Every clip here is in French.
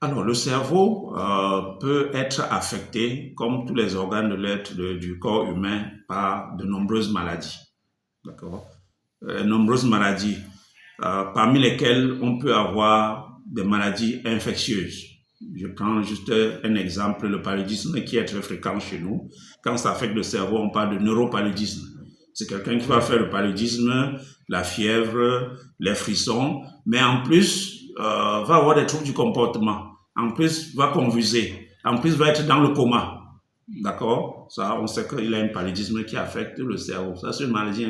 Alors, le cerveau peut être affecté, comme tous les organes de l'être du corps humain, par de nombreuses maladies. D'accord? Nombreuses maladies, parmi lesquelles on peut avoir des maladies infectieuses. Je prends juste un exemple, le paludisme qui est très fréquent chez nous. Quand ça affecte le cerveau, on parle de neuropaludisme. C'est quelqu'un qui va faire le paludisme, la fièvre, les frissons, mais en plus va avoir des troubles du comportement. En plus, va convulser. En plus, va être dans le coma. D'accord? Ça, on sait qu'il a un paludisme qui affecte le cerveau. Ça, c'est une maladie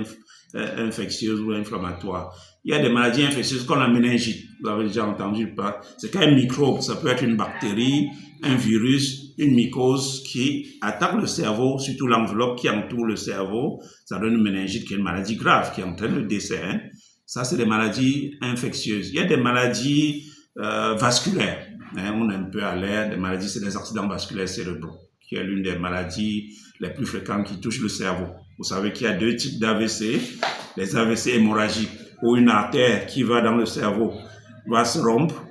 infectieuse ou inflammatoire. Il y a des maladies infectieuses comme la méningite. Vous avez déjà entendu parler. C'est qu'un microbe, ça peut être une bactérie, un virus, une mycose qui attaque le cerveau, surtout l'enveloppe qui entoure le cerveau. Ça donne une méningite qui est une maladie grave, qui entraîne le décès. Hein. Ça, c'est des maladies infectieuses. Il y a des maladies vasculaires. Hein. On est un peu à l'air. Des maladies, c'est des accidents vasculaires cérébraux, qui est l'une des maladies les plus fréquentes qui touchent le cerveau. Vous savez qu'il y a deux types d'AVC. Les AVC hémorragiques, où une artère qui va dans le cerveau va se rompre,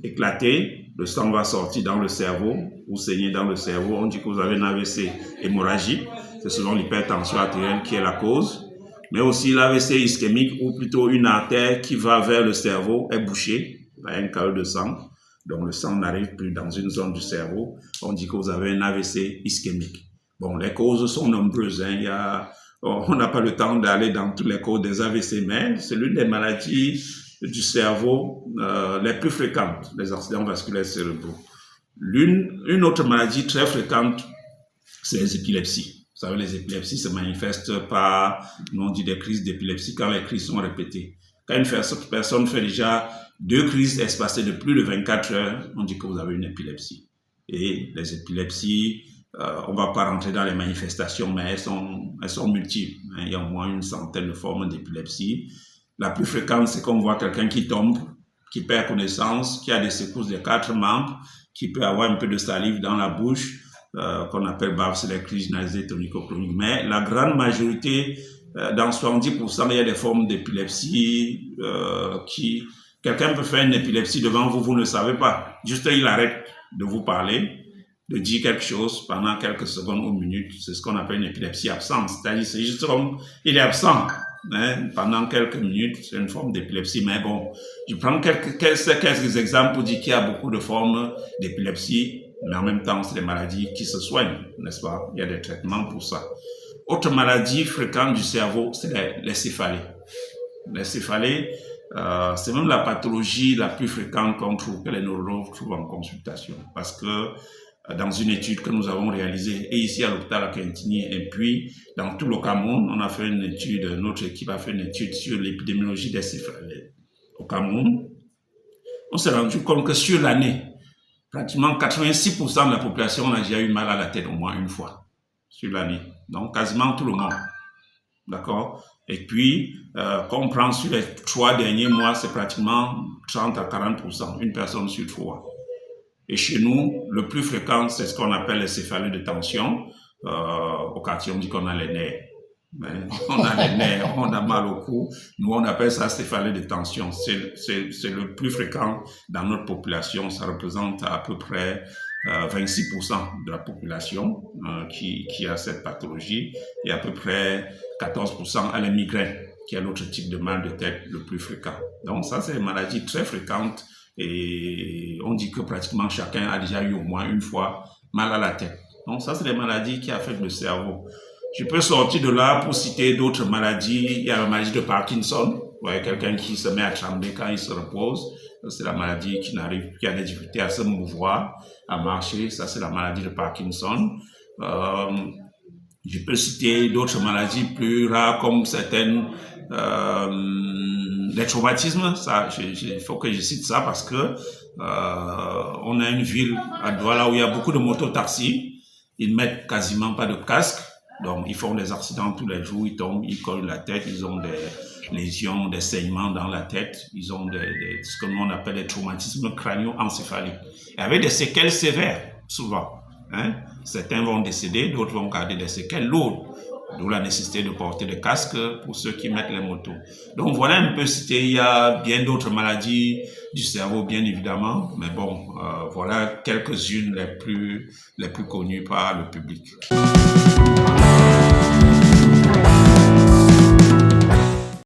éclater, le sang va sortir dans le cerveau ou saigner dans le cerveau. On dit que vous avez un AVC hémorragique. C'est souvent l'hypertension artérielle qui est la cause. Mais aussi l'AVC ischémique, ou plutôt une artère qui va vers le cerveau est bouchée par un caillot de sang. Donc le sang n'arrive plus dans une zone du cerveau. On dit que vous avez un AVC ischémique. Bon, les causes sont nombreuses. Hein. On n'a pas le temps d'aller dans toutes les causes des AVC, mais c'est l'une des maladies du cerveau les plus fréquentes, les accidents vasculaires cérébraux. Une autre maladie très fréquente, c'est les épilepsies. Vous savez, les épilepsies se manifestent par, on dit des crises d'épilepsie quand les crises sont répétées. Quand une personne fait déjà 2 crises espacées de plus de 24 heures, on dit que vous avez une épilepsie. Et les épilepsies, on ne va pas rentrer dans les manifestations, mais elles sont multiples. Hein. Il y a au moins une centaine de formes d'épilepsie. La plus fréquente, c'est qu'on voit quelqu'un qui tombe, qui perd connaissance, qui a des secousses des 4 membres, qui peut avoir un peu de salive dans la bouche, qu'on appelle bave, c'est les crises nasales tonico-cloniques. Mais la grande majorité, dans 70%, il y a des formes d'épilepsie qui... Quelqu'un peut faire une épilepsie devant vous, vous ne savez pas. Juste, il arrête de vous parler, de dire quelque chose pendant quelques secondes ou minutes. C'est ce qu'on appelle une épilepsie absente. C'est-à-dire, c'est juste comme il est absent. Hein, pendant quelques minutes, c'est une forme d'épilepsie. Mais bon, je prends quelques exemples pour dire qu'il y a beaucoup de formes d'épilepsie, mais en même temps, c'est des maladies qui se soignent, n'est-ce pas? Il y a des traitements pour ça. Autre maladie fréquente du cerveau, c'est les céphalées. Les céphalées, c'est même la pathologie la plus fréquente qu'on trouve, que les neurologues trouvent en consultation. Parce que dans une étude que nous avons réalisée, et ici à l'hôpital à Quintini, et puis dans tout le Cameroun, on a fait une étude, notre équipe a fait une étude sur l'épidémiologie des céphalées au Cameroun. On s'est rendu compte que sur l'année, pratiquement 86% de la population a déjà eu mal à la tête au moins une fois sur l'année. Donc quasiment tout le monde. D'accord? Et puis, quand on prend sur les 3 derniers mois, c'est pratiquement 30 à 40%, une personne sur 3. Et chez nous, le plus fréquent, c'est ce qu'on appelle les céphalées de tension. Au quartier, on dit qu'on a les nerfs. On a les nerfs, on a mal au cou. Nous, on appelle ça céphalée de tension. C'est le plus fréquent dans notre population. Ça représente à peu près 26% de la population qui a cette pathologie et à peu près 14% à la migraine, qui est l'autre type de mal de tête le plus fréquent. Donc ça, c'est des maladies très fréquentes et on dit que pratiquement chacun a déjà eu au moins une fois mal à la tête. Donc ça, c'est des maladies qui affectent le cerveau. Je peux sortir de là pour citer d'autres maladies. Il y a la maladie de Parkinson. Ouais, quelqu'un qui se met à trembler quand il se repose. C'est la maladie qui a des difficultés à se mouvoir, à marcher. Ça, c'est la maladie de Parkinson. Je peux citer d'autres maladies plus rares comme certaines, les traumatismes. Ça, il faut que je cite ça parce que on a une ville à Douala où il y a beaucoup de mototaxis. Ils mettent quasiment pas de casque. Donc, ils font des accidents tous les jours, ils tombent, ils cognent la tête, ils ont des lésions, des saignements dans la tête, ils ont ce que nous on appelle des traumatismes crânio-encéphaliques. Et avec des séquelles sévères, souvent. Hein? Certains vont décéder, d'autres vont garder des séquelles lourdes. D'où la nécessité de porter le casque pour ceux qui mettent les motos. Donc voilà un peu cité. Il y a bien d'autres maladies du cerveau, bien évidemment, mais bon, voilà quelques-unes les plus connues par le public.